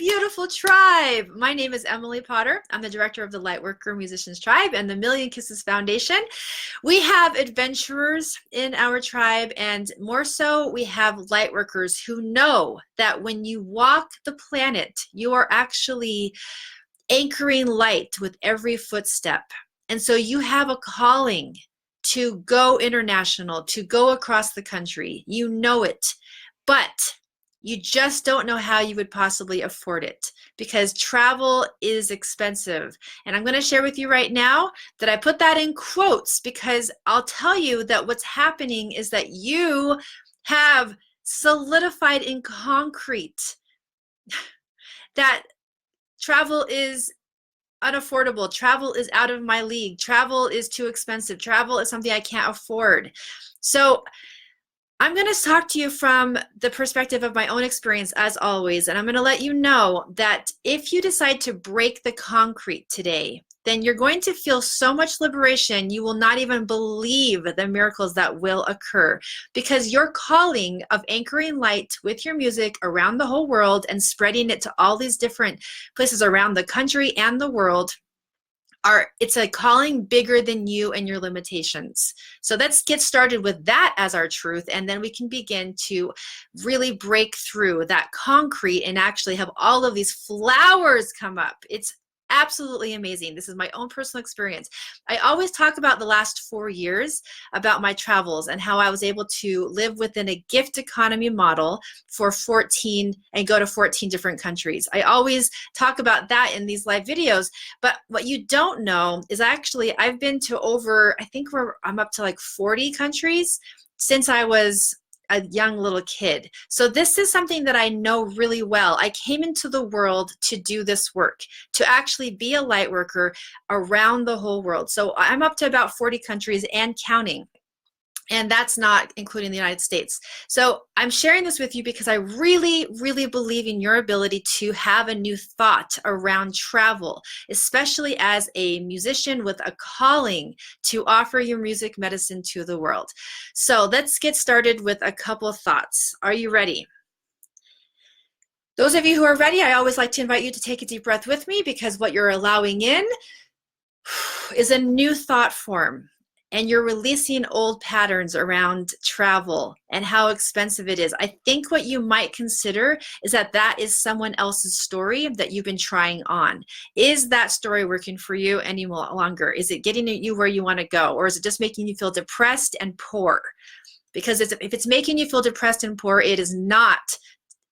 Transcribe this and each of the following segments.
beautiful tribe. My name is Emily Potter. I'm the director of the Lightworker Musicians Tribe and the Million Kisses Foundation. We have adventurers in our tribe, and more so, we have lightworkers who know that when you walk the planet, you are actually anchoring light with every footstep. And so you have a calling to go international, to go across the country. You know it, but you just don't know how you would possibly afford it because travel is expensive. And I'm going to share with you right now that I put that in quotes because I'll tell you that what's happening is that you have solidified in concrete that travel is unaffordable. Travel is out of my league. Travel is too expensive. Travel is something I can't afford. So I'm going to talk to you from the perspective of my own experience, as always, and I'm going to let you know that if you decide to break the concrete today, then you're going to feel so much liberation, you will not even believe the miracles that will occur, because your calling of anchoring light with your music around the whole world and spreading it to all these different places around the country and the world, it's a calling bigger than you and your limitations. So let's get started with that as our truth, and then we can begin to really break through that concrete and actually have all of these flowers come up. It's absolutely amazing. This is my own personal experience. I always talk about the last 4 years about my travels and how I was able to live within a gift economy model for 14 and go to 14 different countries. I always talk about that in these live videos, but what you don't know is actually I've been to over, I think I'm up to like 40 countries since I was a young little kid. So this is something that I know really well. I came into the world to do this work, to actually be a light worker around the whole world. So I'm up to about 40 countries and counting. And that's not including the United States. So I'm sharing this with you because I really, really believe in your ability to have a new thought around travel, especially as a musician with a calling to offer your music medicine to the world. So let's get started with a couple of thoughts. Are you ready? Those of you who are ready, I always like to invite you to take a deep breath with me, because what you're allowing in is a new thought form. And you're releasing old patterns around travel and how expensive it is. I think what you might consider is that is someone else's story that you've been trying on. Is that story working for you any longer? Is it getting you where you want to go? Or is it just making you feel depressed and poor? Because if it's making you feel depressed and poor, it is not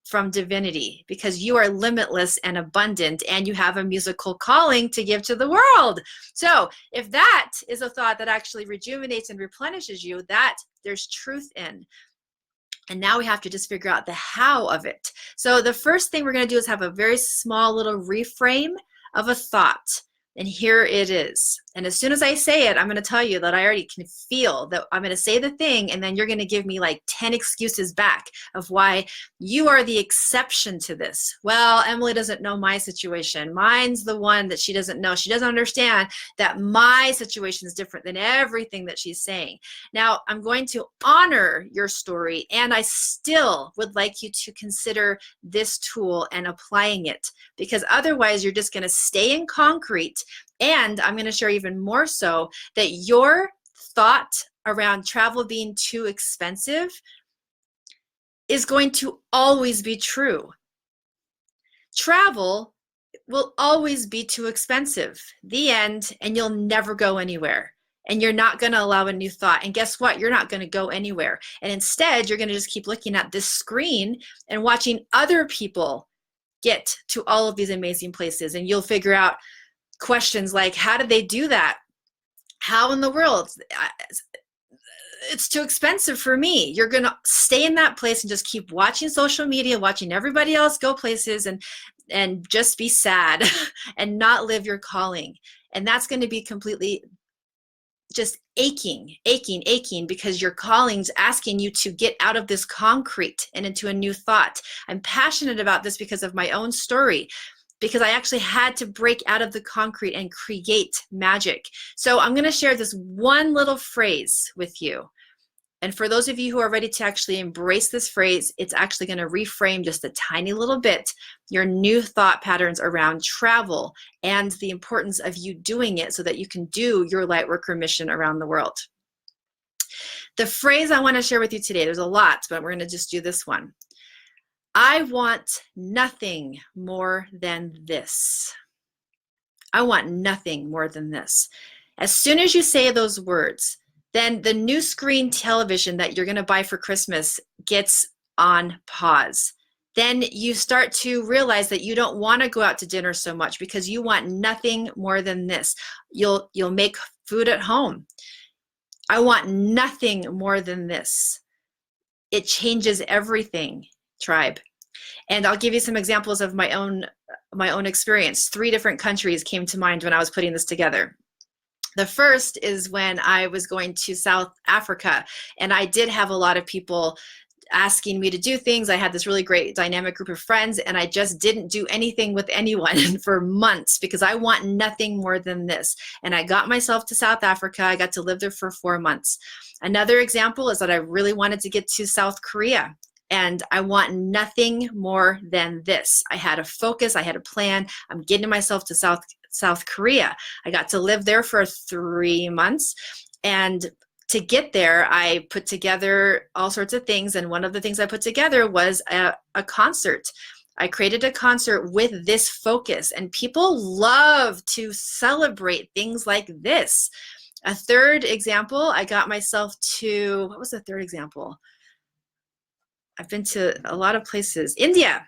from divinity, because you are limitless and abundant and you have a musical calling to give to the world. So if that is a thought that actually rejuvenates and replenishes you, that there's truth in. And now we have to just figure out the how of it. So the first thing we're going to do is have a very small little reframe of a thought. And here it is. And as soon as I say it, I'm going to tell you that I already can feel that I'm going to say the thing, and then you're going to give me like 10 excuses back of why you are the exception to this. Well, Emily doesn't know my situation. Mine's the one that she doesn't know. She doesn't understand that my situation is different than everything that she's saying. Now, I'm going to honor your story, and I still would like you to consider this tool and applying it, because otherwise you're just going to stay in concrete. And I'm going to share even more so that your thought around travel being too expensive is going to always be true. Travel will always be too expensive. The end, and you'll never go anywhere. And you're not going to allow a new thought. And guess what? You're not going to go anywhere. And instead, you're going to just keep looking at this screen and watching other people get to all of these amazing places. And you'll figure out questions like, how did they do that? How in the world? It's too expensive for me. You're going to stay in that place and just keep watching social media, watching everybody else go places, and just be sad and not live your calling. And that's going to be completely just aching, because your calling's asking you to get out of this concrete and into a new thought. I'm passionate about this because of my own story, because I actually had to break out of the concrete and create magic. So I'm going to share this one little phrase with you. And for those of you who are ready to actually embrace this phrase, it's actually going to reframe just a tiny little bit your new thought patterns around travel and the importance of you doing it so that you can do your Lightworker mission around the world. The phrase I want to share with you today, there's a lot, but we're going to just do this one. I want nothing more than this. I want nothing more than this. As soon as you say those words, then the new screen television that you're going to buy for Christmas gets on pause. Then you start to realize that you don't want to go out to dinner so much because you want nothing more than this. You'll make food at home. I want nothing more than this. It changes everything, tribe. And I'll give you some examples of my own experience. 3 different countries came to mind when I was putting this together. The first is when I was going to South Africa, and I did have a lot of people asking me to do things. I had this really great dynamic group of friends, and I just didn't do anything with anyone for months because I want nothing more than this. And I got myself to South Africa. I got to live there for 4 months. Another example is that I really wanted to get to South Korea. And I want nothing more than this. I had a focus, I had a plan. I'm getting myself to South Korea. I got to live there for 3 months. And to get there, I put together all sorts of things. And one of the things I put together was a concert. I created a concert with this focus. And people love to celebrate things like this. A third example, I got myself to, what was the third example? I've been to a lot of places. India.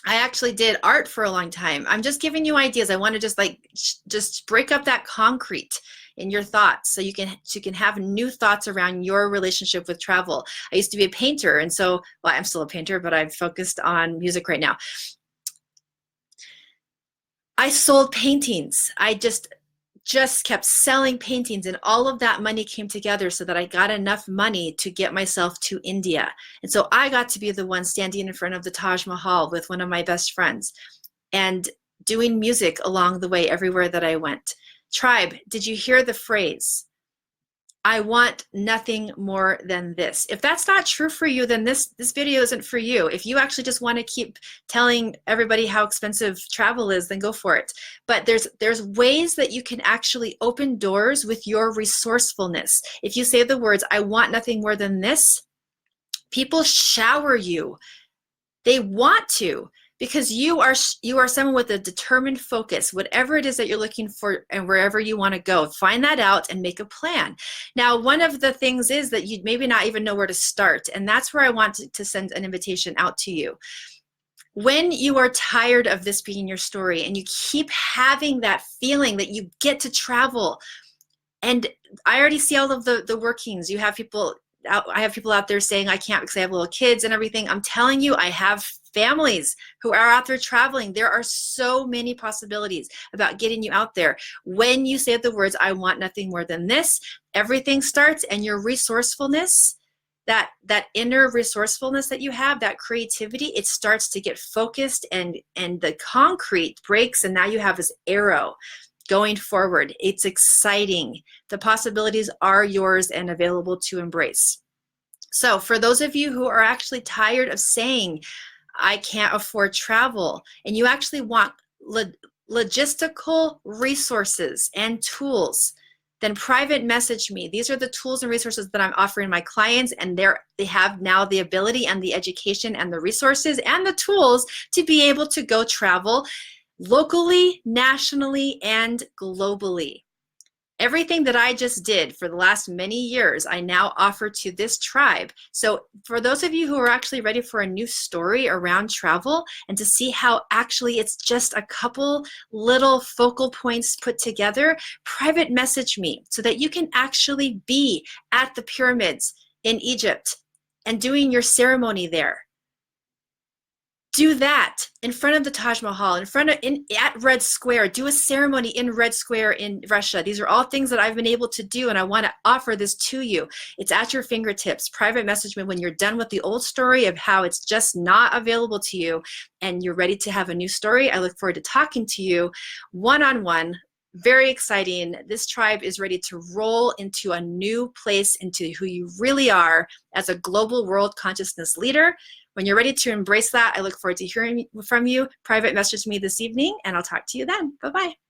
I actually did art for a long time. I'm just giving you ideas. I want to just break up that concrete in your thoughts so you can have new thoughts around your relationship with travel. I used to be a painter, and so, well, I'm still a painter, but I've focused on music right now. I sold paintings. I just kept selling paintings, and all of that money came together so that I got enough money to get myself to India. And so I got to be the one standing in front of the Taj Mahal with one of my best friends and doing music along the way everywhere that I went. Tribe, did you hear the phrase? I want nothing more than this. If that's not true for you, then this video isn't for you. If you actually just want to keep telling everybody how expensive travel is, then go for it. But there's ways that you can actually open doors with your resourcefulness. If you say the words, I want nothing more than this, people shower you. They want to, because you are someone with a determined focus, whatever it is that you're looking for and wherever you want to go. Find that out and make a plan. Now, one of the things is that you maybe not even know where to start, and that's where I want to send an invitation out to you. When you are tired of this being your story and you keep having that feeling that you get to travel, and I already see all of the workings. You have people I have people out there saying, I can't because I have little kids and everything. I'm telling you, I have families who are out there traveling. There are so many possibilities about getting you out there. When you say the words, I want nothing more than this, everything starts, and your resourcefulness, that inner resourcefulness that you have, that creativity, it starts to get focused, and the concrete breaks, and now you have this arrow going forward. It's exciting. The possibilities are yours and available to embrace. So for those of you who are actually tired of saying, I can't afford travel, and you actually want logistical resources and tools, then private message me. These are the tools and resources that I'm offering my clients, and they have now the ability and the education and the resources and the tools to be able to go travel locally, nationally, and globally. Everything that I just did for the last many years, I now offer to this tribe. So for those of you who are actually ready for a new story around travel and to see how actually it's just a couple little focal points put together, private message me so that you can actually be at the pyramids in Egypt and doing your ceremony there. Do that in front of the Taj Mahal, at Red Square. Do a ceremony in Red Square in Russia. These are all things that I've been able to do, and I want to offer this to you. It's at your fingertips. Private message me when you're done with the old story of how it's just not available to you and you're ready to have a new story. I look forward to talking to you one-on-one very exciting. This tribe is ready to roll into a new place, into who you really are as a global world consciousness leader. When you're ready to embrace that, I look forward to hearing from you. Private message me this evening, and I'll talk to you then. Bye-bye.